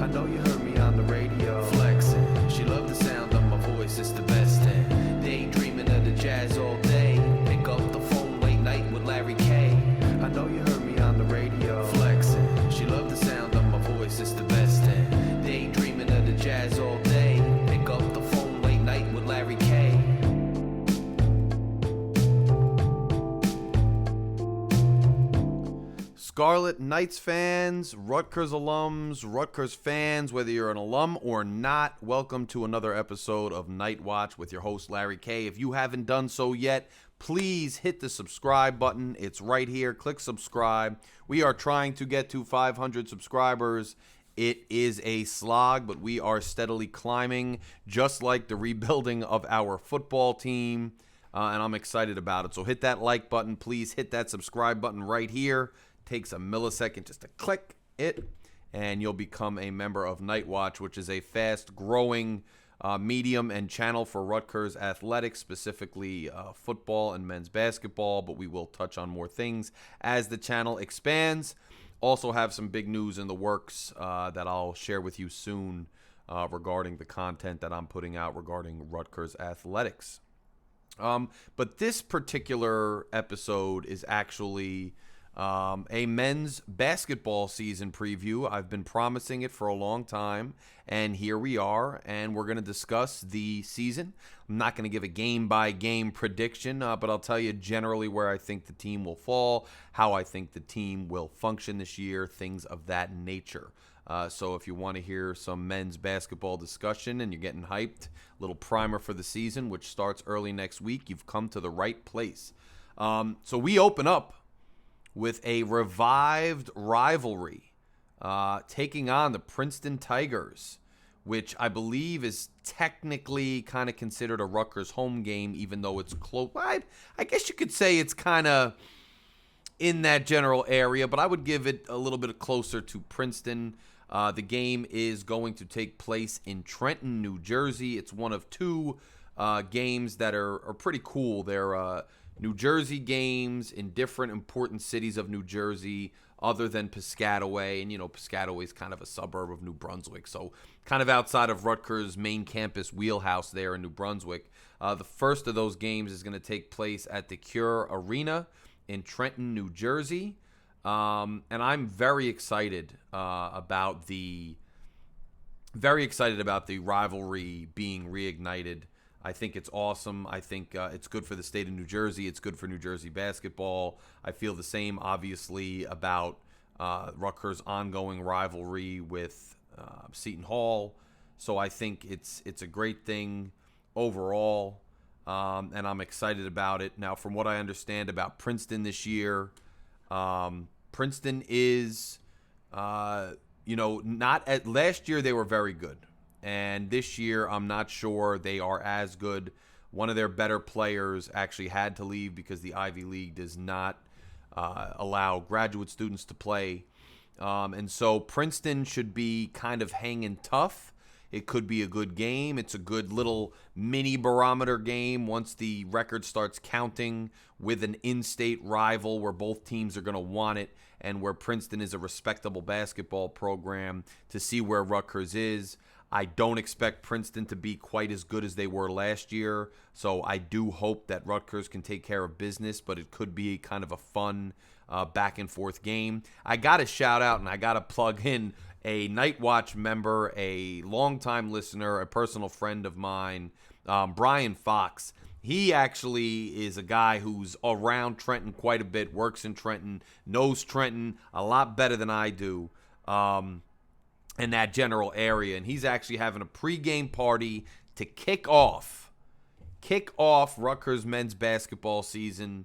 I know you heard me on the radio. Flexing. She loved the sound of my voice, it's the best thing. Daydreaming of the jazz all day. Pick up the phone late night with Larry K. I know you heard me on the radio. Flexing. She loved the sound of my voice, it's the best thing. Daydreaming of the jazz all day. Pick up the phone late night with Larry K. Scarlet Knights fans, Rutgers alums, Rutgers fans, whether you're an alum or not, welcome to another episode of Night Watch with your host, Larry K. If you haven't done so yet, please hit the subscribe button. It's right here. Click subscribe. We are trying to get to 500 subscribers. It is a slog, but we are steadily climbing, just like the rebuilding of our football team, and I'm excited about it. So hit that like button. Please hit that subscribe button right here. Takes a millisecond just to click it, and you'll become a member of Night Watch, which is a fast-growing medium and channel for Rutgers athletics, specifically football and men's basketball, but we will touch on more things as the channel expands. Also have some big news in the works that I'll share with you soon regarding the content that I'm putting out regarding Rutgers athletics. But this particular episode is actually a men's basketball season preview. I've been promising it for a long time, and here we are, and we're going to discuss the season. I'm not going to give a game-by-game prediction, but I'll tell you generally where I think the team will fall, how I think the team will function this year, things of that nature. So if you want to hear some men's basketball discussion and you're getting hyped, a little primer for the season, which starts early next week, you've come to the right place. So we open up with a revived rivalry, taking on the Princeton Tigers, which I believe is technically kind of considered a Rutgers home game, even though it's close. I guess you could say it's kind of in that general area, but I would give it a little bit closer to Princeton. The game is going to take place in Trenton, New Jersey. It's one of two games that are pretty cool. They're New Jersey games in different important cities of New Jersey other than Piscataway. And, Piscataway is kind of a suburb of New Brunswick, so kind of outside of Rutgers' main campus wheelhouse there in New Brunswick. The first of those games is going to take place at the Cure Arena in Trenton, New Jersey. And I'm very excited about the rivalry being reignited. I think it's awesome. I think it's good for the state of New Jersey. It's good for New Jersey basketball. I feel the same, obviously, about Rutgers' ongoing rivalry with Seton Hall. So I think it's a great thing overall, and I'm excited about it. Now, from what I understand about Princeton this year, Princeton is, not at last year they were very good. And this year, I'm not sure they are as good. One of their better players actually had to leave because the Ivy League does not allow graduate students to play. And so Princeton should be kind of hanging tough. It could be a good game. It's a good little mini barometer game once the record starts counting with an in-state rival where both teams are going to want it and where Princeton is a respectable basketball program to see where Rutgers is. I don't expect Princeton to be quite as good as they were last year, so I do hope that Rutgers can take care of business, but it could be kind of a fun back-and-forth game. I got to shout out and I got to plug in a Night Watch member, a longtime listener, a personal friend of mine, Brian Fox. He actually is a guy who's around Trenton quite a bit, works in Trenton, knows Trenton a lot better than I do. In that general area, and he's actually having a pregame party to kick off Rutgers men's basketball season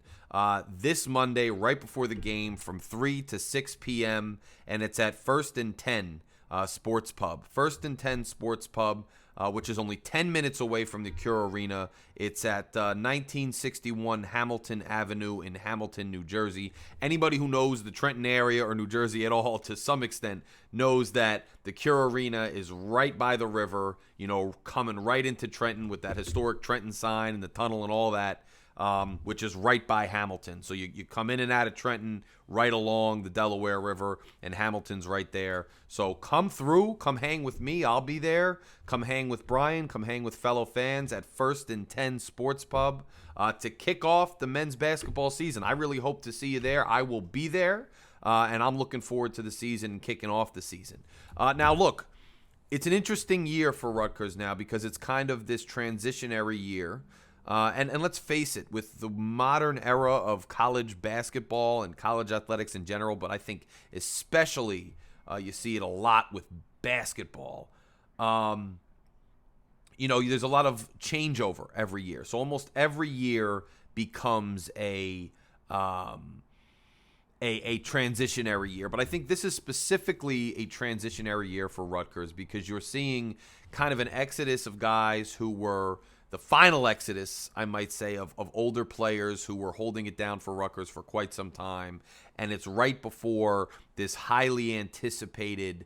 this Monday, right before the game, from 3 to 6 p.m., and it's at First and 10 Sports Pub. First and 10 Sports Pub, which is only 10 minutes away from the Cure Arena. It's at 1961 Hamilton Avenue in Hamilton, New Jersey. Anybody who knows the Trenton area or New Jersey at all to some extent knows that the Cure Arena is right by the river, coming right into Trenton with that historic Trenton sign and the tunnel and all that. which is right by Hamilton. So you come in and out of Trenton right along the Delaware River, and Hamilton's right there. So come through, come hang with me. I'll be there. Come hang with Brian. Come hang with fellow fans at First and 10 Sports Pub to kick off the men's basketball season. I really hope to see you there. I will be there, and I'm looking forward to the season and kicking off the season. Now, look, it's an interesting year for Rutgers now because it's kind of this transitionary year. And let's face it, with the modern era of college basketball and college athletics in general, but I think especially you see it a lot with basketball, there's a lot of changeover every year. So almost every year becomes a transitionary year. But I think this is specifically a transitionary year for Rutgers because you're seeing kind of an exodus of guys who were the final exodus, I might say, of older players who were holding it down for Rutgers for quite some time. And it's right before this highly anticipated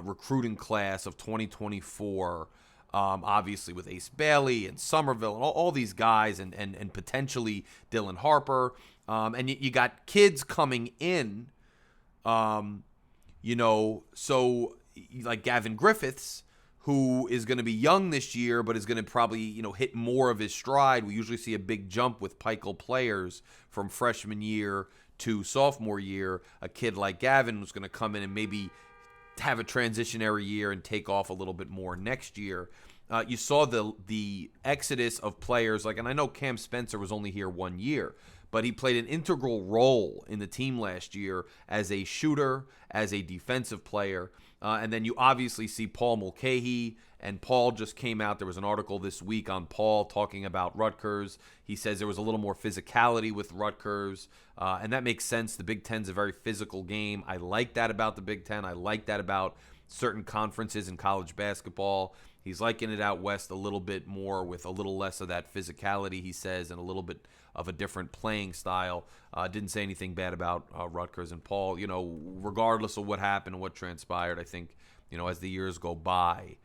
recruiting class of 2024, obviously with Ace Bailey and Somerville and all these guys and potentially Dylan Harper. And you got kids coming in, so like Gavin Griffiths, who is going to be young this year, but is going to probably, hit more of his stride. We usually see a big jump with Pikel players from freshman year to sophomore year. A kid like Gavin was going to come in and maybe have a transitionary year and take off a little bit more next year. You saw the exodus of players, and I know Cam Spencer was only here 1 year, but he played an integral role in the team last year as a shooter, as a defensive player. And then you obviously see Paul Mulcahy, and Paul just came out. There was an article this week on Paul talking about Rutgers. He says there was a little more physicality with Rutgers, and that makes sense. The Big Ten's a very physical game. I like that about the Big Ten. I like that about certain conferences in college basketball. He's liking it out west a little bit more with a little less of that physicality, he says, and a little bit of a different playing style. Didn't say anything bad about Rutgers and Paul. Regardless of what happened and what transpired, I think, as the years go by,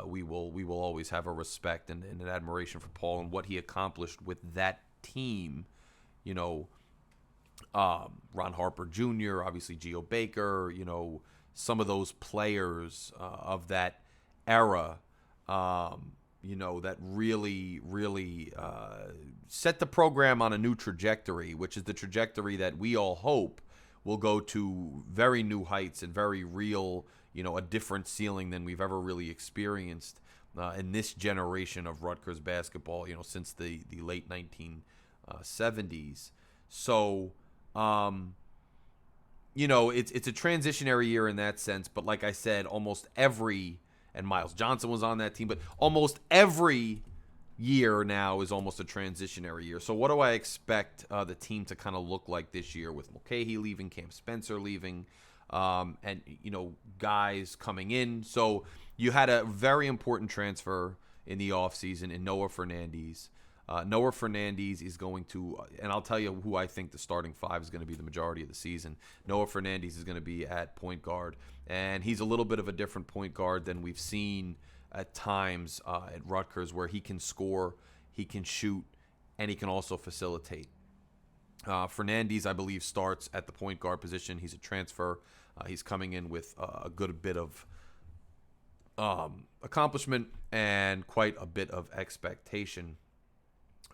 we will always have a respect and an admiration for Paul and what he accomplished with that team. Ron Harper Jr., obviously Geo Baker, some of those players of that era, that really, really set the program on a new trajectory, which is the trajectory that we all hope will go to very new heights and very real, a different ceiling than we've ever really experienced in this generation of Rutgers basketball, since the late 1970s. So, it's a transitionary year in that sense, but like I said, and Miles Johnson was on that team, but almost every year now is almost a transitionary year. So what do I expect the team to kind of look like this year with Mulcahy leaving, Cam Spencer leaving, and, guys coming in? So you had a very important transfer in the offseason in Noah Fernandes. Noah Fernandes is going to, and I'll tell you who I think the starting five is going to be the majority of the season. Noah Fernandes is going to be at point guard, and he's a little bit of a different point guard than we've seen at times at Rutgers, where he can score, he can shoot, and he can also facilitate. Fernandes, I believe, starts at the point guard position. He's a transfer. He's coming in with a good bit of accomplishment and quite a bit of expectation.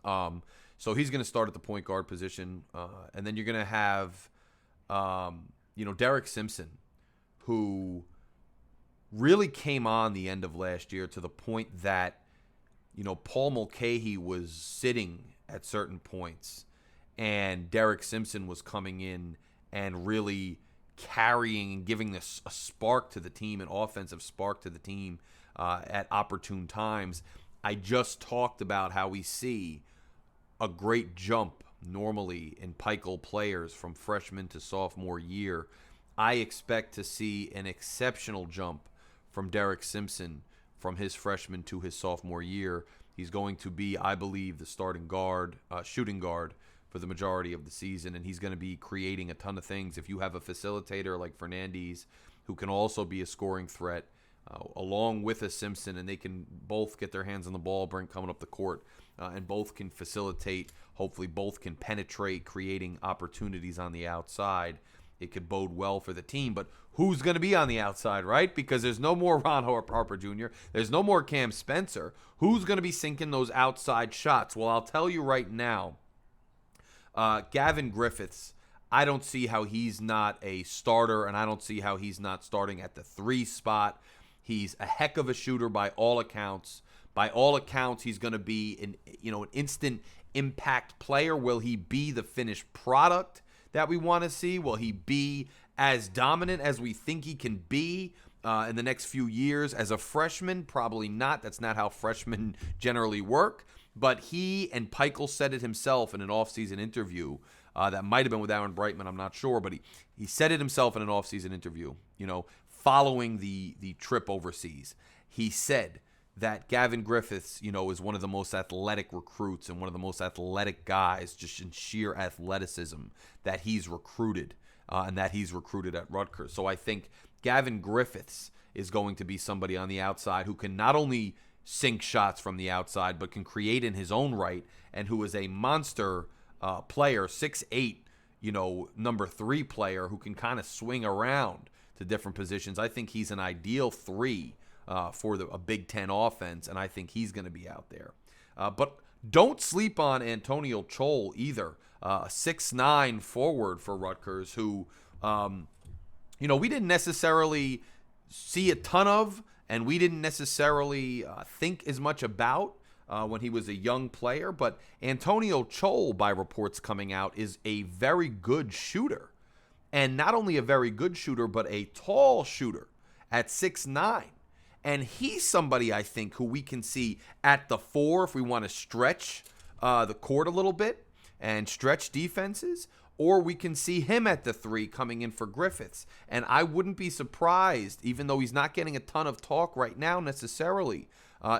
So he's going to start at the point guard position. And then you're going to have, Derek Simpson, who really came on the end of last year to the point that, Paul Mulcahy was sitting at certain points and Derek Simpson was coming in and really carrying and giving this a spark to the team, an offensive spark to the team at opportune times. I just talked about how we see a great jump normally in Pikel players from freshman to sophomore year. I expect to see an exceptional jump from Derek Simpson from his freshman to his sophomore year. He's going to be, I believe, the starting guard, shooting guard for the majority of the season, and he's going to be creating a ton of things. If you have a facilitator like Fernandes, who can also be a scoring threat, along with a Simpson, and they can both get their hands on the ball, coming up the court, and both can facilitate. Hopefully, both can penetrate, creating opportunities on the outside. It could bode well for the team. But who's going to be on the outside, right? Because there's no more Ron Harper Jr. There's no more Cam Spencer. Who's going to be sinking those outside shots? Well, I'll tell you right now, Gavin Griffiths, I don't see how he's not a starter, and I don't see how he's not starting at the 3 spot. He's a heck of a shooter by all accounts. By all accounts, he's going to be an instant impact player. Will he be the finished product that we want to see? Will he be as dominant as we think he can be in the next few years as a freshman? Probably not. That's not how freshmen generally work. But he and Peichel said it himself in an offseason interview. That might have been with Aaron Brightman, I'm not sure. But he said it himself in an offseason interview, following the trip overseas. He said that Gavin Griffiths, is one of the most athletic recruits and one of the most athletic guys, just in sheer athleticism, that he's recruited and that he's recruited at Rutgers. So I think Gavin Griffiths is going to be somebody on the outside who can not only sink shots from the outside, but can create in his own right, and who is a monster player, 6'8", number 3 player who can kind of swing around to different positions. I think he's an ideal 3 for a Big Ten offense, and I think he's going to be out there. But don't sleep on Antonio Chol either, a 6'9" forward for Rutgers who, we didn't necessarily see a ton of, and we didn't necessarily think as much about when he was a young player. But Antonio Chol, by reports coming out, is a very good shooter. And not only a very good shooter, but a tall shooter at 6'9". And he's somebody, I think, who we can see at the 4 if we want to stretch the court a little bit and stretch defenses. Or we can see him at the 3 coming in for Griffiths. And I wouldn't be surprised, even though he's not getting a ton of talk right now necessarily,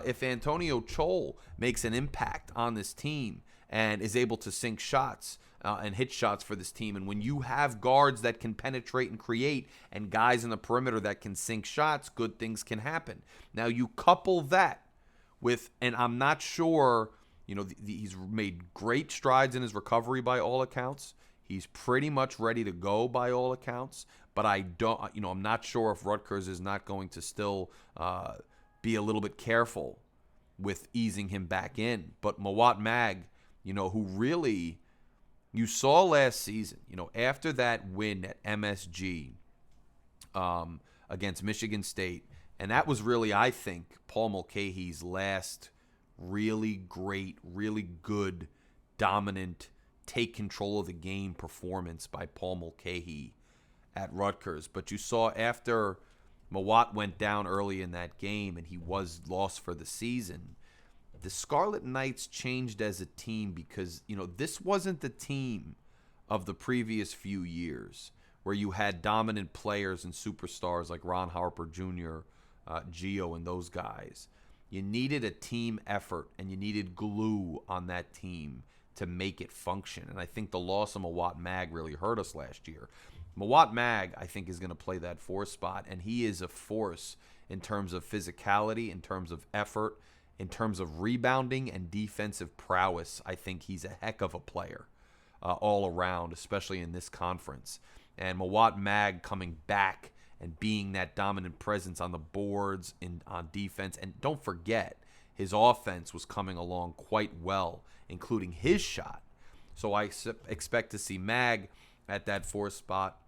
if Antonio Chol makes an impact on this team and is able to sink shots and hit shots for this team. And when you have guards that can penetrate and create and guys in the perimeter that can sink shots, good things can happen. Now you couple that with, and I'm not sure, he's made great strides in his recovery by all accounts. He's pretty much ready to go by all accounts, but I'm not sure if Rutgers is not going to still be a little bit careful with easing him back in. But Mawot Mag, who really, you saw last season, after that win at MSG against Michigan State, and that was really, I think, Paul Mulcahy's last really great, really good, dominant, take control of the game performance by Paul Mulcahy at Rutgers. But you saw after Mawot went down early in that game and he was lost for the season, the Scarlet Knights changed as a team because, this wasn't the team of the previous few years where you had dominant players and superstars like Ron Harper Jr., Gio, and those guys. You needed a team effort and you needed glue on that team to make it function. And I think the loss of Mawot Mag really hurt us last year. Mawot Mag, I think, is going to play that 4 spot, and he is a force in terms of physicality, in terms of effort, in terms of rebounding and defensive prowess. I think he's a heck of a player all around, especially in this conference. And Mawot Mag coming back and being that dominant presence on the boards on defense. And don't forget, his offense was coming along quite well, including his shot. So I expect to see Mag at that 4 spot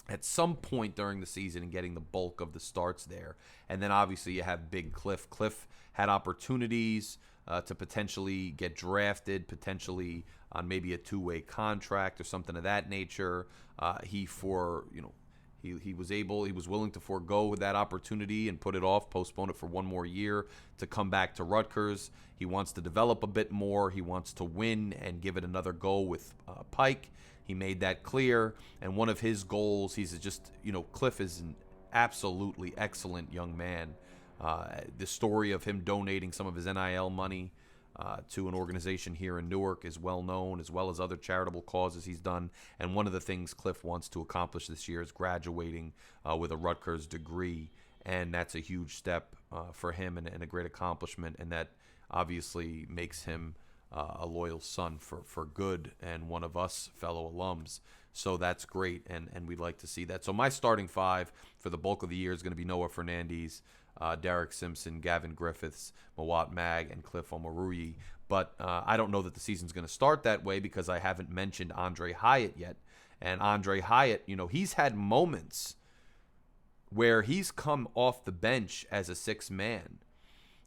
at some point during the season and getting the bulk of the starts there. And then obviously you have Big Cliff. Cliff had opportunities to potentially get drafted, potentially on maybe a 2-way contract or something of that nature. He was willing to forego that opportunity and put it off, postpone it for one more year to come back to Rutgers. He wants to develop a bit more. He wants to win and give it another go with Pike. He made that clear. And one of his goals, Cliff is an absolutely excellent young man. The story of him donating some of his NIL money to an organization here in Newark is well known, as well as other charitable causes he's done. And one of the things Cliff wants to accomplish this year is graduating with a Rutgers degree. and that's a huge step for him and a great accomplishment, and that obviously makes him a loyal son for good and one of us fellow alums. So that's great, and we'd like to see that. So my starting five for the bulk of the year is going to be Noah Fernandes, Derek Simpson, Gavin Griffiths, Mawat Mag, and Cliff Omoruyi. But I don't know that the season's going to start that way because I haven't mentioned Andre Hyatt yet. And Andre Hyatt, he's had moments where he's come off the bench as a sixth man,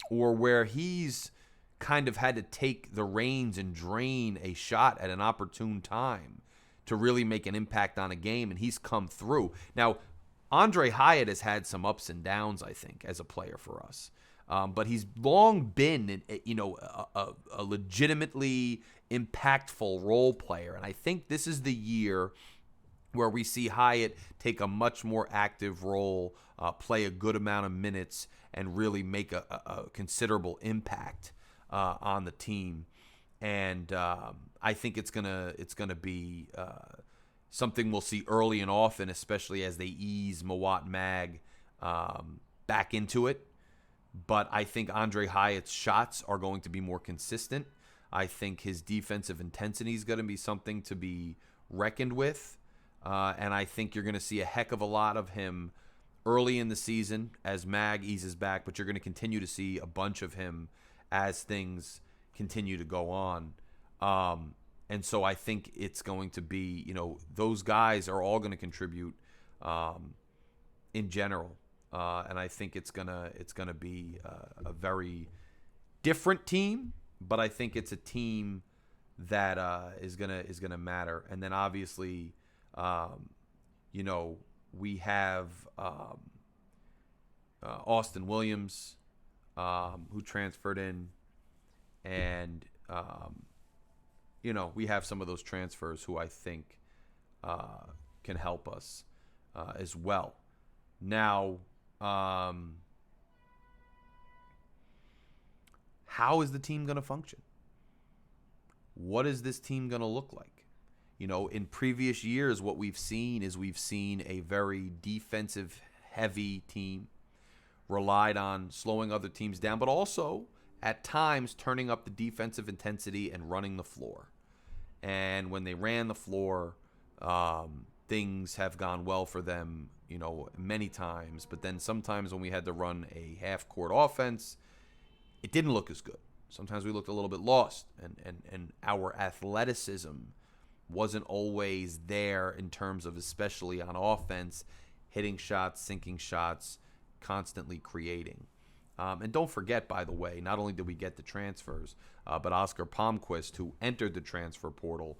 or where he's kind of had to take the reins and drain a shot at an opportune time to really make an impact on a game, and he's come through. Now, Andre Hyatt has had some ups and downs, I think, as a player for us. But he's long been, a legitimately impactful role player. And I think this is the year where we see Hyatt take a much more active role, play a good amount of minutes, and really make a considerable impact on the team. And I think it's gonna be something we'll see early and often, especially as they ease Mawat Mag back into it. But I think Andre Hyatt's shots are going to be more consistent. I think his defensive intensity is going to be something to be reckoned with. And I think you're going to see a heck of a lot of him early in the season as Mag eases back. But you're going to continue to see a bunch of him as things continue to go on. And so I think it's going to be, those guys are all going to contribute in general. And I think it's gonna be a very different team, but I think it's a team that is gonna matter. And then obviously, we have Austin Williams, who transferred in, and we have some of those transfers who I think can help us as well. Now, how is the team going to function? What is this team going to look like? In previous years, what we've seen is a very defensive-heavy team, relied on slowing other teams down, but also at times turning up the defensive intensity and running the floor. And when they ran the floor, things have gone well for them, many times. But then sometimes when we had to run a half-court offense, it didn't look as good. Sometimes we looked a little bit lost, and our athleticism wasn't always there in terms of, especially on offense, hitting shots, sinking shots, constantly creating. And don't forget, by the way, not only did we get the transfers, but Oscar Palmquist, who entered the transfer portal,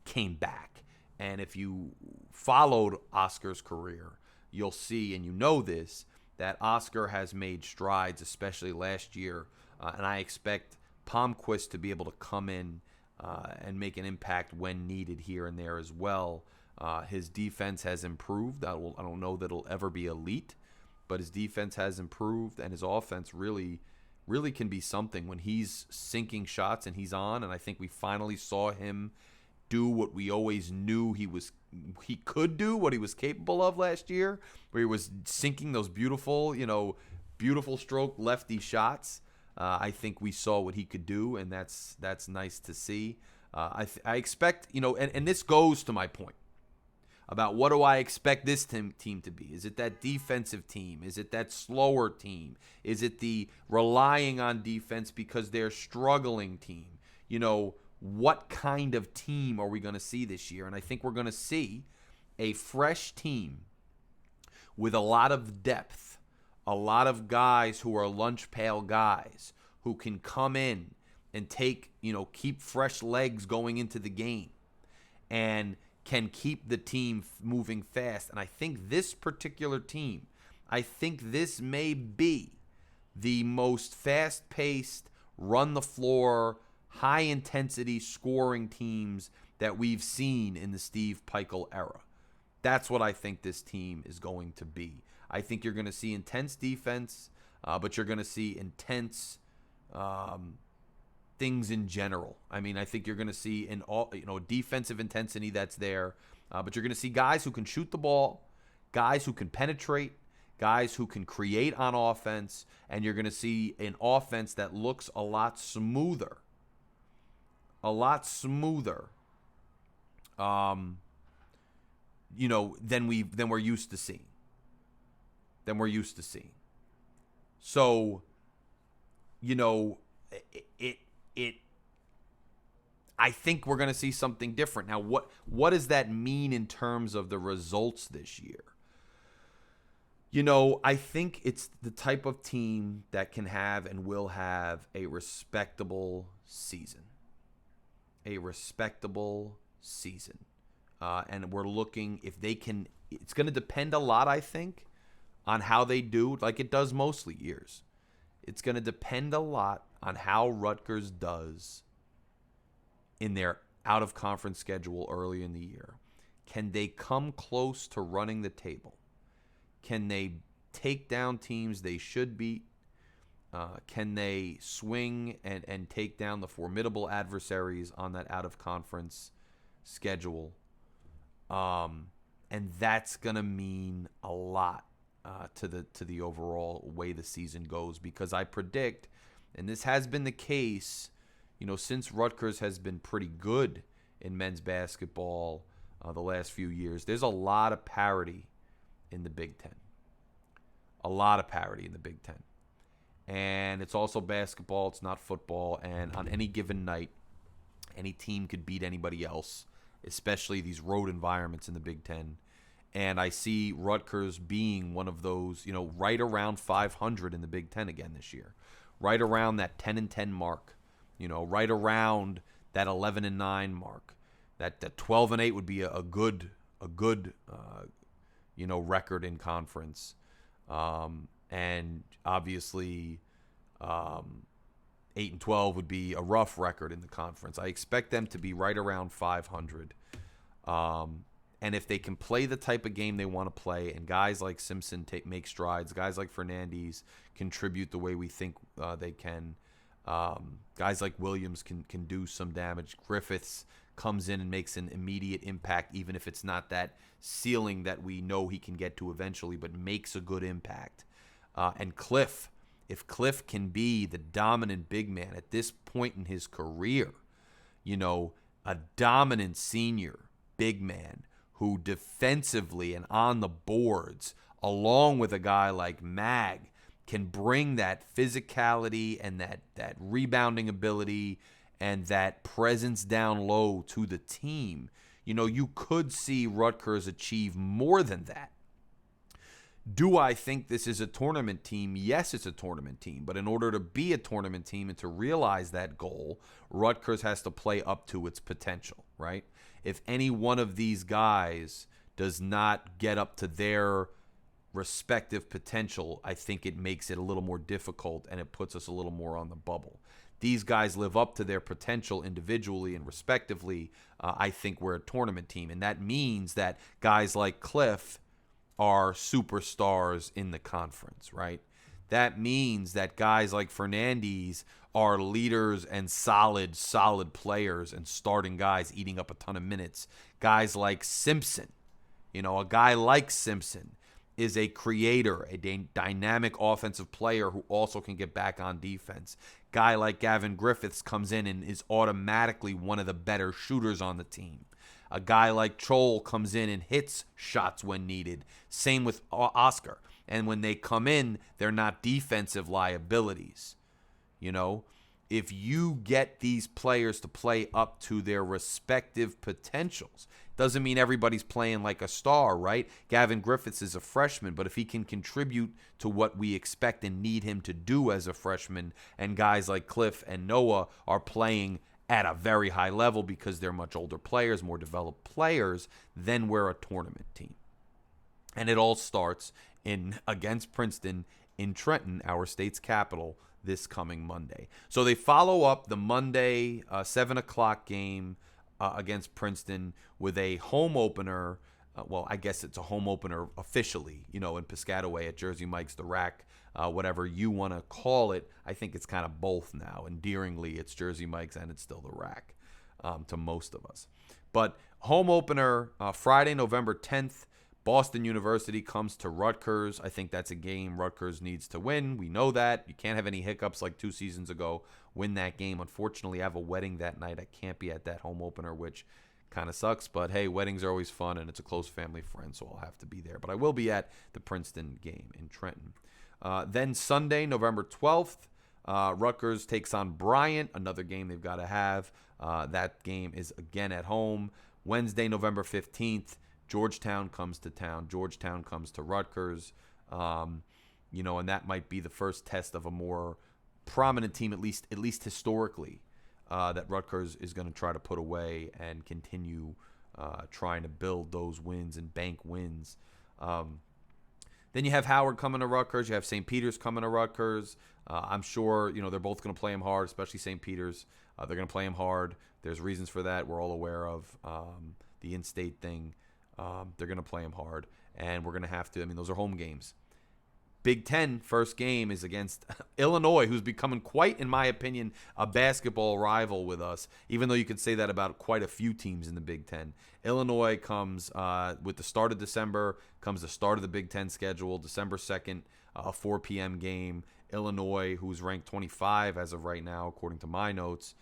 came back. And if you followed Oscar's career, you'll see, and this, that Oscar has made strides, especially last year. And I expect Palmquist to be able to come in and make an impact when needed here and there as well. His defense has improved. I don't know that it'll ever be elite, but his defense has improved, and his offense really can be something when he's sinking shots and he's on. And I think we finally saw him do what we always knew he could do, what he was capable of last year, where he was sinking those beautiful stroke lefty shots. I think we saw what he could do, and that's nice to see. I expect, and this goes to my point about what do I expect this team to be. Is it that defensive team? Is it that slower team? Is it the relying on defense because they're struggling team? What kind of team are we going to see this year? And I think we're going to see a fresh team with a lot of depth, a lot of guys who are lunch pail guys who can come in and take, keep fresh legs going into the game and can keep the team moving fast. And I think this particular team, this may be the most fast-paced, run-the-floor, high-intensity scoring teams that we've seen in the Steve Peichel era. That's what I think this team is going to be. I think you're going to see intense defense, but you're going to see intense things in general. I think you're going to see defensive intensity that's there, but you're going to see guys who can shoot the ball, guys who can penetrate, guys who can create on offense, and you're going to see an offense that looks a lot smoother. Than we're used to seeing. So, I think we're going to see something different. Now, what does that mean in terms of the results this year? I think it's the type of team that can have and will have a respectable season. And we're looking if they can. It's going to depend a lot, I think, on how they do, like it does mostly years. It's going to depend a lot on how Rutgers does in their out-of-conference schedule early in the year. Can they come close to running the table? Can they take down teams they should beat? Can they swing and take down the formidable adversaries on that out-of-conference schedule? And that's going to mean a lot to the overall way the season goes, because I predict, and this has been the case, since Rutgers has been pretty good in men's basketball the last few years, there's a lot of parity in the Big Ten. And it's also basketball, it's not football, and on any given night, any team could beat anybody else, especially these road environments in the Big Ten. And I see Rutgers being one of those, right around 500 in the Big Ten again this year. Right around that 10-10 mark. Right around that 11-9 mark. That 12-8 would be a good record in conference. And obviously 8-12 would be a rough record in the conference. I expect them to be right around 500. And if they can play the type of game they want to play, and guys like Simpson make strides, guys like Fernandes contribute the way we think they can, guys like Williams can do some damage, Griffiths comes in and makes an immediate impact, even if it's not that ceiling that we know he can get to eventually, but makes a good impact. And if Cliff can be the dominant big man at this point in his career, a dominant senior big man who defensively and on the boards, along with a guy like Mag, can bring that physicality and that rebounding ability and that presence down low to the team, you could see Rutgers achieve more than that. Do I think this is a tournament team? Yes, it's a tournament team. But in order to be a tournament team and to realize that goal, Rutgers has to play up to its potential, right? If any one of these guys does not get up to their respective potential, I think it makes it a little more difficult and it puts us a little more on the bubble. These guys live up to their potential individually and respectively. I think we're a tournament team. And that means that guys like Cliff are superstars in the conference, right? That means that guys like Fernandes are leaders and solid players and starting guys eating up a ton of minutes. Guys like Simpson, a guy like Simpson is a creator, a dynamic offensive player who also can get back on defense. Guy like Gavin Griffiths comes in and is automatically one of the better shooters on the team. A guy like Troll comes in and hits shots when needed. Same with Oscar. And when they come in, they're not defensive liabilities. If you get these players to play up to their respective potentials, doesn't mean everybody's playing like a star, right? Gavin Griffiths is a freshman, but if he can contribute to what we expect and need him to do as a freshman, and guys like Cliff and Noah are playing at a very high level because they're much older players, more developed players, then we're a tournament team. And it all starts against Princeton in Trenton, our state's capital, this coming Monday. So they follow up the Monday 7 o'clock game against Princeton with a home opener. Well, I guess it's a home opener officially, in Piscataway at Jersey Mike's, the Rack, whatever you want to call it. I think it's kind of both now. Endearingly, it's Jersey Mike's and it's still the Rack to most of us. But home opener Friday, November 10th. Boston University comes to Rutgers. I think that's a game Rutgers needs to win. We know that. You can't have any hiccups like 2 seasons ago. Win that game. Unfortunately, I have a wedding that night. I can't be at that home opener, which kind of sucks. But, hey, weddings are always fun, and it's a close family friend, so I'll have to be there. But I will be at the Princeton game in Trenton. Then Sunday, November 12th, Rutgers takes on Bryant, another game they've got to have. That game is again at home. Wednesday, November 15th, Georgetown comes to town. Georgetown comes to Rutgers. And that might be the first test of a more prominent team, at least historically, that Rutgers is going to try to put away and continue trying to build those wins and bank wins. Then you have Howard coming to Rutgers. You have St. Peter's coming to Rutgers. I'm sure they're both going to play him hard, especially St. Peter's. They're going to play him hard. There's reasons for that. We're all aware of the in-state thing. They're going to play him hard, and we're going to have to. Those are home games. Big Ten first game is against Illinois, who's becoming quite, in my opinion, a basketball rival with us, even though you could say that about quite a few teams in the Big Ten. Illinois comes with the start of December, comes the start of the Big Ten schedule, December 2nd, a 4 p.m. game. Illinois, who's ranked 25 as of right now, according to my notes,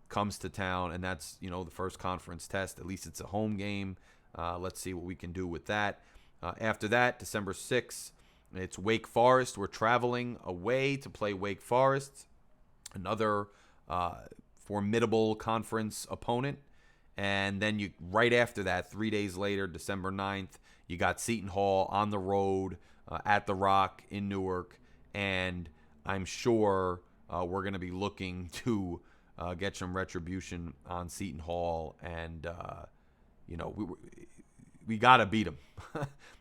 comes to town, and that's, the first conference test. At least it's a home game. Let's see what we can do with that. After that, December 6th, it's Wake Forest. We're traveling away to play Wake Forest, another formidable conference opponent. And then right after that, 3 days later, December 9th, you got Seton Hall on the road at the Rock in Newark. And I'm sure we're going to be looking to get some retribution on Seton Hall. And, we got to beat them.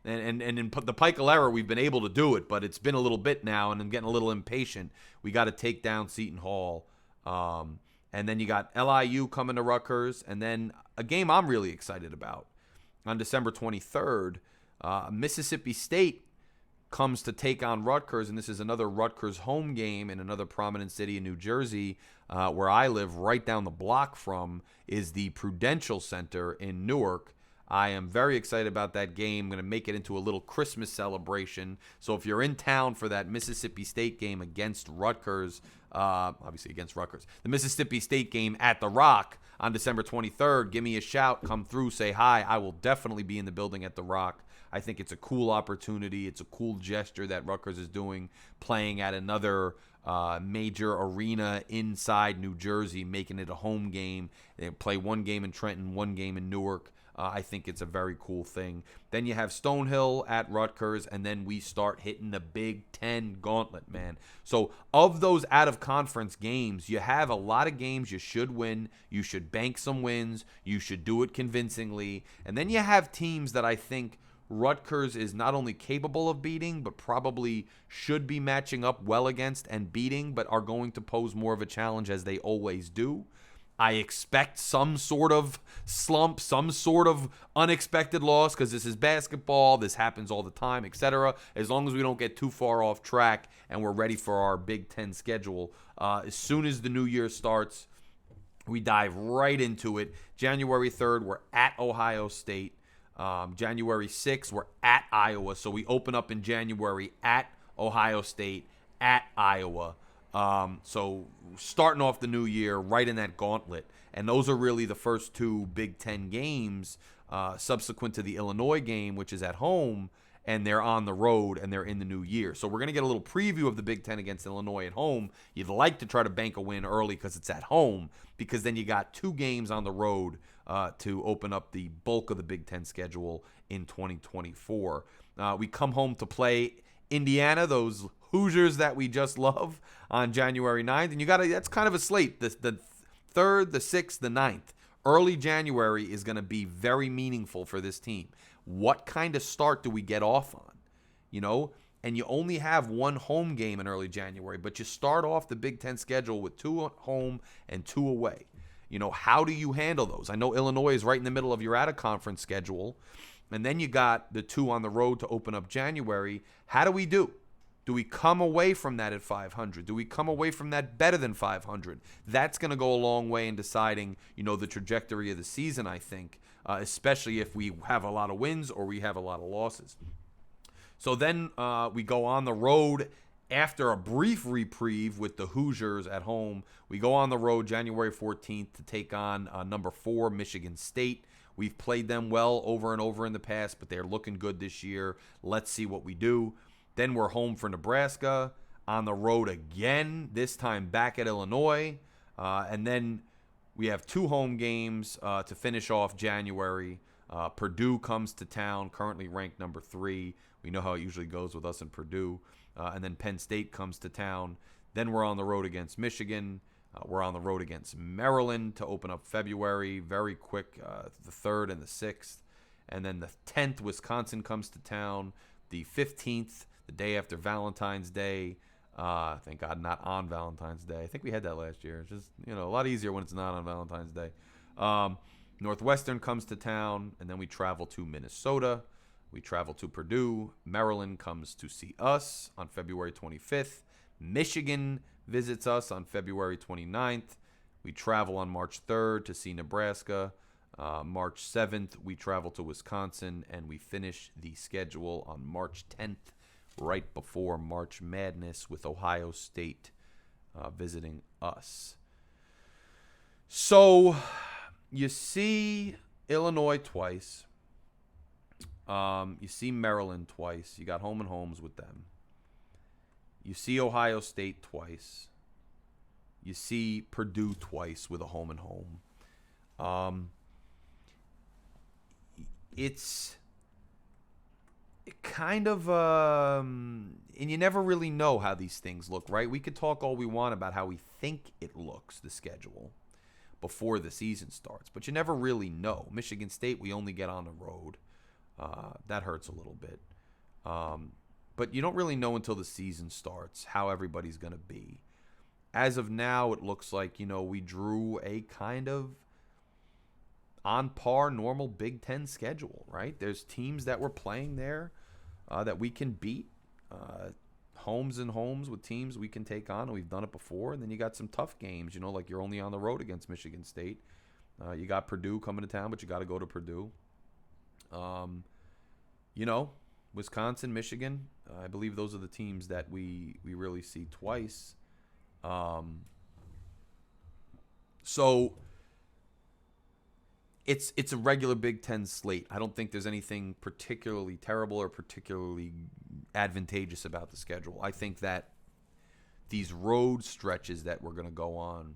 and in the Pikel era, we've been able to do it, but it's been a little bit now, and I'm getting a little impatient. We got to take down Seton Hall. And then you got LIU coming to Rutgers, and then a game I'm really excited about. On December 23rd, Mississippi State comes to take on Rutgers, and this is another Rutgers home game in another prominent city in New Jersey, where I live. Right down the block from is the Prudential Center in Newark. I am very excited about that game. I'm going to make it into a little Christmas celebration. So if you're in town for that Mississippi State game against Rutgers, obviously against Rutgers, the Mississippi State game at the Rock on December 23rd, give me a shout, come through, say hi. I will definitely be in the building at the Rock. I think it's a cool opportunity. It's a cool gesture that Rutgers is doing, playing at another major arena inside New Jersey, making it a home game. They play one game in Trenton, one game in Newark. I think it's a very cool thing. Then you have Stonehill at Rutgers, and then we start hitting the Big Ten gauntlet, man. So of those out-of-conference games, you have a lot of games you should win. You should bank some wins. You should do it convincingly. And then you have teams that I think Rutgers is not only capable of beating, but probably should be matching up well against and beating, but are going to pose more of a challenge as they always do. I expect some sort of slump, some sort of unexpected loss, because this is basketball. This happens all the time, etc. As long as we don't get too far off track and we're ready for our Big Ten schedule. As soon as the new year starts, we dive right into it. January 3rd, we're at Ohio State. January 6th, we're at Iowa. So we open up in January at Ohio State, at Iowa. So starting off the new year right in that gauntlet. And those are really the first two Big Ten games subsequent to the Illinois game, which is at home, and they're on the road, and they're in the new year. So we're going to get a little preview of the Big Ten against Illinois at home. You'd like to try to bank a win early because it's at home, because then you got two games on the road to open up the bulk of the Big Ten schedule in 2024. We come home to play Indiana, those Hoosiers that we just love, on January 9th. And that's kind of a slate. The 3rd, the 6th, the 9th. Early January is going to be very meaningful for this team. What kind of start do we get off on? And you only have one home game in early January, but you start off the Big Ten schedule with 2 at home and 2 away. How do you handle those? I know Illinois is right in the middle of your out-of-conference schedule, and then you got the 2 on the road to open up January. How do we do? Do we come away from that at 500? Do we come away from that better than 500? That's going to go a long way in deciding, the trajectory of the season, I think, especially if we have a lot of wins or we have a lot of losses. So then we go on the road after a brief reprieve with the Hoosiers at home. We go on the road January 14th to take on number 4, Michigan State. We've played them well over and over in the past, but they're looking good this year. Let's see what we do. Then we're home for Nebraska, on the road again, this time back at Illinois. And then we have 2 home games to finish off January. Purdue comes to town, currently ranked number 3. We know how it usually goes with us in Purdue. And then Penn State comes to town. Then we're on the road against Michigan. We're on the road against Maryland to open up February. Very quick, the 3rd and the 6th. And then the 10th, Wisconsin comes to town. The 15th, the day after Valentine's Day. Thank God, not on Valentine's Day. I think we had that last year. It's just, a lot easier when it's not on Valentine's Day. Northwestern comes to town, and then we travel to Minnesota. We travel to Purdue. Maryland comes to see us on February 25th. Michigan visits us on February 29th. We travel on March 3rd to see Nebraska. March 7th, we travel to Wisconsin, and we finish the schedule on March 10th, right before March Madness, with Ohio State visiting us. So you see Illinois twice. You see Maryland twice. You got home and homes with them. You see Ohio State twice. You see Purdue twice with a home and home. It's kind of, and you never really know how these things look, right? We could talk all we want about how we think it looks, the schedule, before the season starts, but you never really know. Michigan State, we only get on the road. That hurts a little bit. But you don't really know until the season starts how everybody's going to be. As of now, it looks like, we drew a kind of on par normal Big Ten schedule, right? There's teams that we're playing there that we can beat. Homes and homes with teams we can take on, and we've done it before. And then you got some tough games, like you're only on the road against Michigan State. You got Purdue coming to town, but you got to go to Purdue. Wisconsin, Michigan, I believe those are the teams that we really see twice. So it's a regular Big Ten slate. I don't think there's anything particularly terrible or particularly advantageous about the schedule. I think that these road stretches that we're going to go on,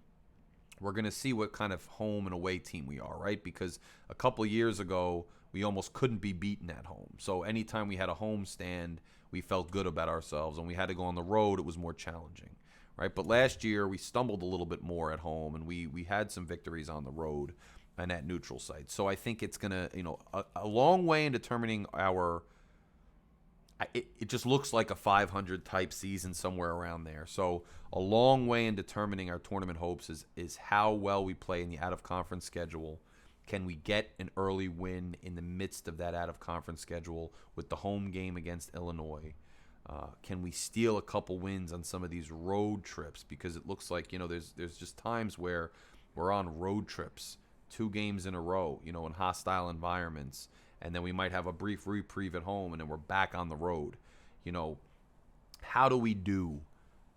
we're going to see what kind of home and away team we are, right? Because a couple of years ago, we almost couldn't be beaten at home. So anytime we had a home stand, we felt good about ourselves. And we had to go on the road, it was more challenging, right? But last year, we stumbled a little bit more at home, and we had some victories on the road and at neutral sites. So I think it's going to, a long way in determining our – it just looks like a 500 type season somewhere around there. So a long way in determining our tournament hopes is how well we play in the out-of-conference schedule. Can we get an early win in the midst of that out-of-conference schedule with the home game against Illinois? Can we steal a couple wins on some of these road trips? Because it looks like, there's just times where we're on road trips, 2 games in a row, in hostile environments, and then we might have a brief reprieve at home, and then we're back on the road. How do we do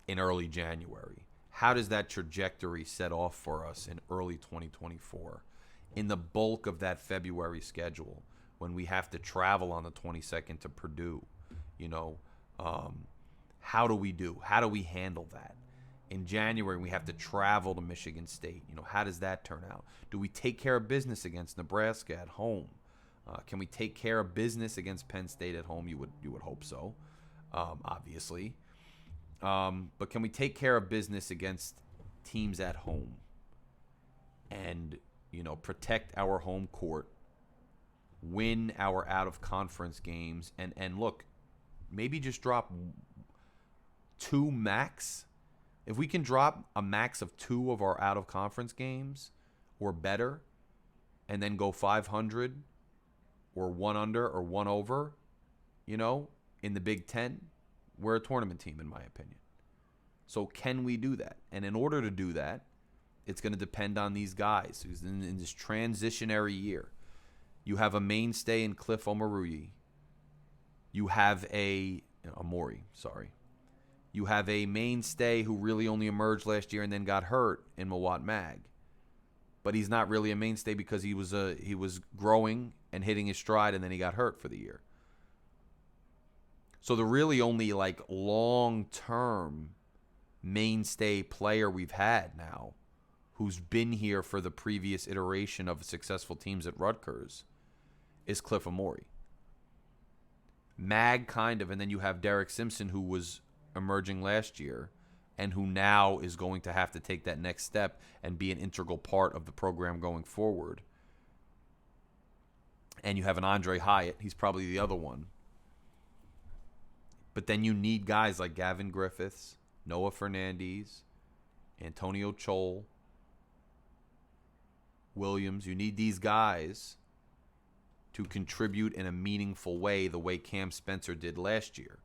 in early January? How does that trajectory set off for us in early 2024? In the bulk of that February schedule, when we have to travel on the 22nd to Purdue, how do we do? How do we handle that? In January, we have to travel to Michigan State. How does that turn out? Do we take care of business against Nebraska at home? Can we take care of business against Penn State at home? You would hope so, obviously. But can we take care of business against teams at home? And protect our home court, win our out-of-conference games, and look, maybe just drop 2 max. If we can drop a max of 2 of our out-of-conference games or better, and then go 500 or 1 under or 1 over, in the Big Ten, we're a tournament team, in my opinion. So can we do that? And in order to do that, it's going to depend on these guys. Who's in this transitionary year. You have a mainstay in Cliff Omoruyi. You have Amori, sorry. You have a mainstay who really only emerged last year and then got hurt in Mawat Mag. But he's not really a mainstay because he was growing and hitting his stride, and then he got hurt for the year. So the really only like long-term mainstay player we've had now who's been here for the previous iteration of successful teams at Rutgers is Cliff Amori. Mag kind of, and then you have Derek Simpson, who was emerging last year and who now is going to have to take that next step and be an integral part of the program going forward. And you have an Andre Hyatt. He's probably the other one. But then you need guys like Gavin Griffiths, Noah Fernandez, Antonio Chol, Williams. You need these guys to contribute in a meaningful way the way Cam Spencer did last year.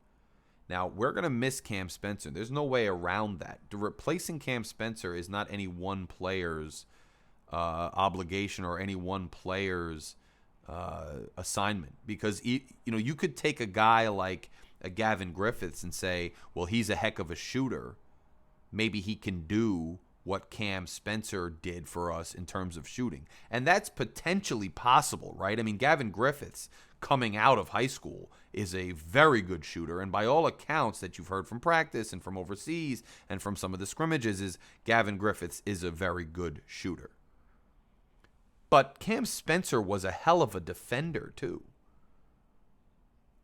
Now, we're going to miss Cam Spencer. There's no way around that. Replacing Cam Spencer is not any one player's obligation or any one player's assignment. Because you could take a guy like a Gavin Griffiths and say, well, he's a heck of a shooter. Maybe he can do what Cam Spencer did for us in terms of shooting. And that's potentially possible, right? I mean, Gavin Griffiths, coming out of high school, is a very good shooter. And by all accounts that you've heard from practice and from overseas and from some of the scrimmages, is Gavin Griffiths is a very good shooter. But Cam Spencer was a hell of a defender, too.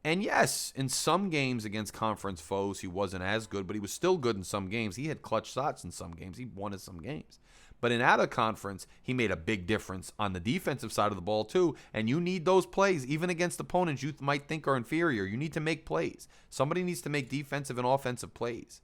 And yes, in some games against conference foes, he wasn't as good, but he was still good in some games. He had clutch shots in some games. He won in some games. But in out of conference, he made a big difference on the defensive side of the ball too. And you need those plays, even against opponents you might think are inferior. You need to make plays. Somebody needs to make defensive and offensive plays.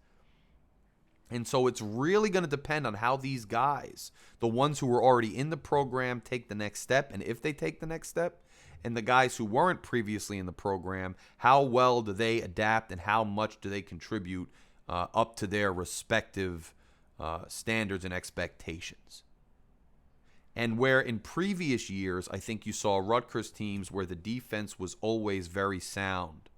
And so it's really going to depend on how these guys, the ones who were already in the program, take the next step. And if they take the next step, and the guys who weren't previously in the program, how well do they adapt and how much do they contribute up to their respective standards and expectations. And where in previous years, I think you saw Rutgers teams where the defense was always very sound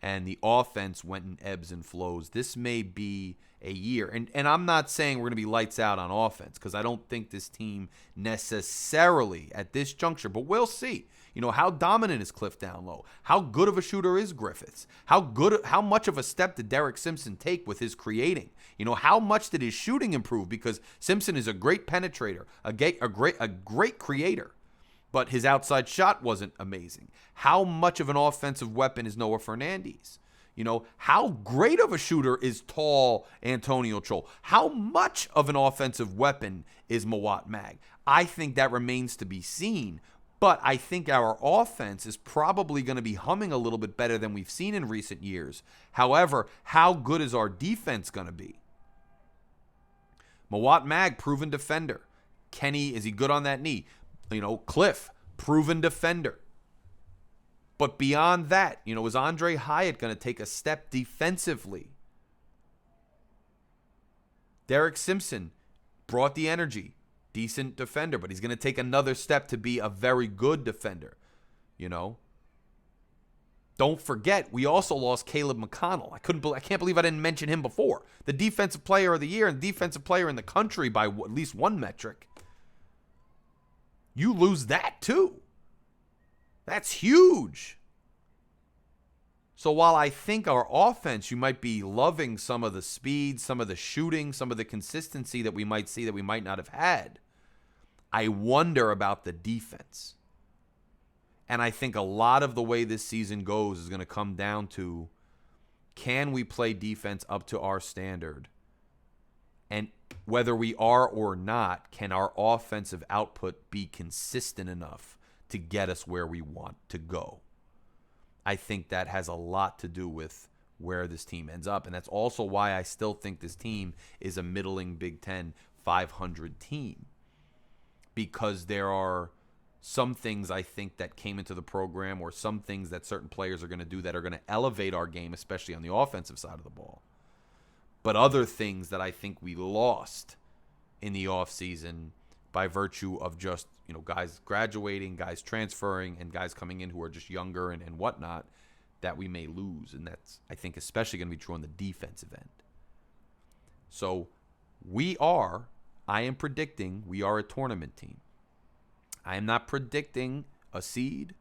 and the offense went in ebbs and flows. This may be a year. And I'm not saying we're going to be lights out on offense because I don't think this team necessarily at this juncture, but we'll see. How dominant is Cliff down low? How good of a shooter is Griffiths? How much of a step did Derek Simpson take with his creating? How much did his shooting improve? Because Simpson is a great penetrator, a great creator, but his outside shot wasn't amazing. How much of an offensive weapon is Noah Fernandez? How great of a shooter is tall Antonio Chol? How much of an offensive weapon is Mawat Mag? I think that remains to be seen. But I think our offense is probably going to be humming a little bit better than we've seen in recent years. However, how good is our defense going to be? Mawat Mag, proven defender. Kenny, is he good on that knee? Cliff, proven defender. But beyond that, is Andre Hyatt going to take a step defensively? Derek Simpson brought the energy. Decent defender, but he's going to take another step to be a very good defender. Don't forget, we also lost Caleb McConnell. I can't believe I didn't mention him before. The defensive player of the year and defensive player in the country by at least one metric. You lose that too. That's huge. So while I think our offense, you might be loving some of the speed, some of the shooting, some of the consistency that we might see that we might not have had, I wonder about the defense. And I think a lot of the way this season goes is going to come down to, can we play defense up to our standard? And whether we are or not, can our offensive output be consistent enough to get us where we want to go? I think that has a lot to do with where this team ends up. And that's also why I still think this team is a middling Big Ten 500 team. Because there are some things I think that came into the program, or some things that certain players are going to do that are going to elevate our game, especially on the offensive side of the ball. But other things that I think we lost in the offseason by virtue of just, guys graduating, guys transferring, and guys coming in who are just younger and whatnot, that we may lose. And that's, I think, especially going to be true on the defensive end. So I am predicting we are a tournament team. I am not predicting a seed.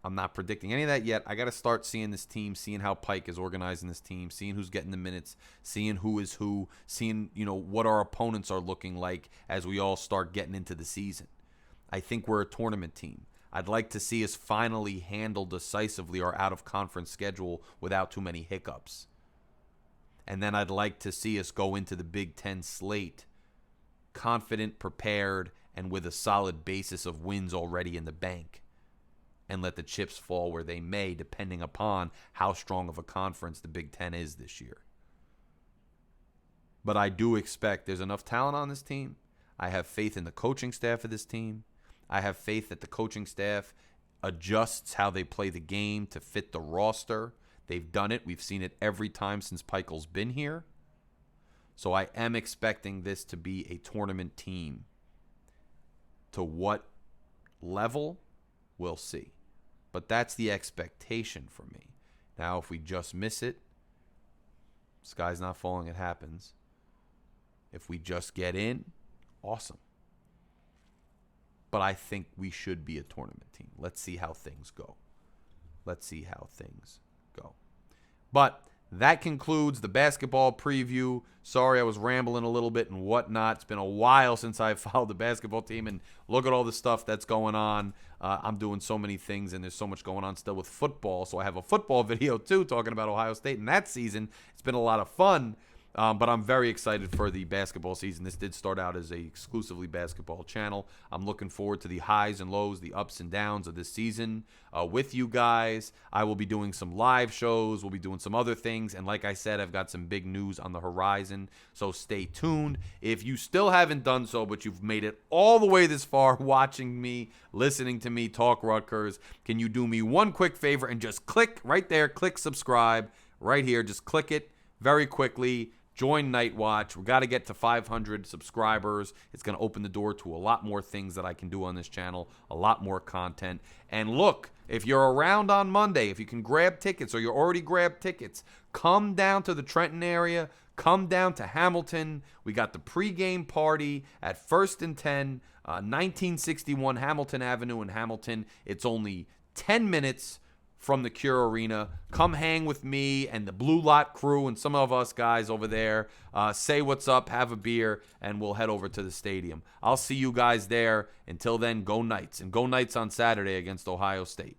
I'm not predicting any of that yet. I got to start seeing this team, seeing how Pike is organizing this team, seeing who's getting the minutes, seeing who is who, seeing, what our opponents are looking like as we all start getting into the season. I think we're a tournament team. I'd like to see us finally handle decisively our out-of-conference schedule without too many hiccups. And then I'd like to see us go into the Big Ten slate confident, prepared, and with a solid basis of wins already in the bank, and let the chips fall where they may, depending upon how strong of a conference the Big Ten is this year. But I do expect there's enough talent on this team. I have faith in the coaching staff of this team. I have faith that the coaching staff adjusts how they play the game to fit the roster. They've done it. We've seen it every time since Peichel's been here. So I am expecting this to be a tournament team. To what level, we'll see. But that's the expectation for me. Now, if we just miss it, sky's not falling, it happens. If we just get in, awesome. But I think we should be a tournament team. Let's see how things go. But that concludes the basketball preview. Sorry I was rambling a little bit and whatnot. It's been a while since I've followed the basketball team, and look at all the stuff that's going on. I'm doing so many things, and there's so much going on still with football. So I have a football video, too, talking about Ohio State and that season. It's been a lot of fun. But I'm very excited for the basketball season. This did start out as a exclusively basketball channel. I'm looking forward to the highs and lows, the ups and downs of this season with you guys. I will be doing some live shows. We'll be doing some other things. And like I said, I've got some big news on the horizon. So stay tuned. If you still haven't done so, but you've made it all the way this far watching me, listening to me talk Rutgers, can you do me one quick favor and just click right there, click subscribe right here. Just click it very quickly. Join Night Watch. We got to get to 500 subscribers. It's going to open the door to a lot more things that I can do on this channel, a lot more content. And look, if you're around on Monday, if you can grab tickets or you already grabbed tickets, come down to the Trenton area, come down to Hamilton. We got the pregame party at 1st and 10, 1961 Hamilton Avenue in Hamilton. It's only 10 minutes from the Cure Arena. Come hang with me and the Blue Lot crew and some of us guys over there. Say what's up, have a beer, and we'll head over to the stadium. I'll see you guys there. Until then, go Knights. And go Knights on Saturday against Ohio State.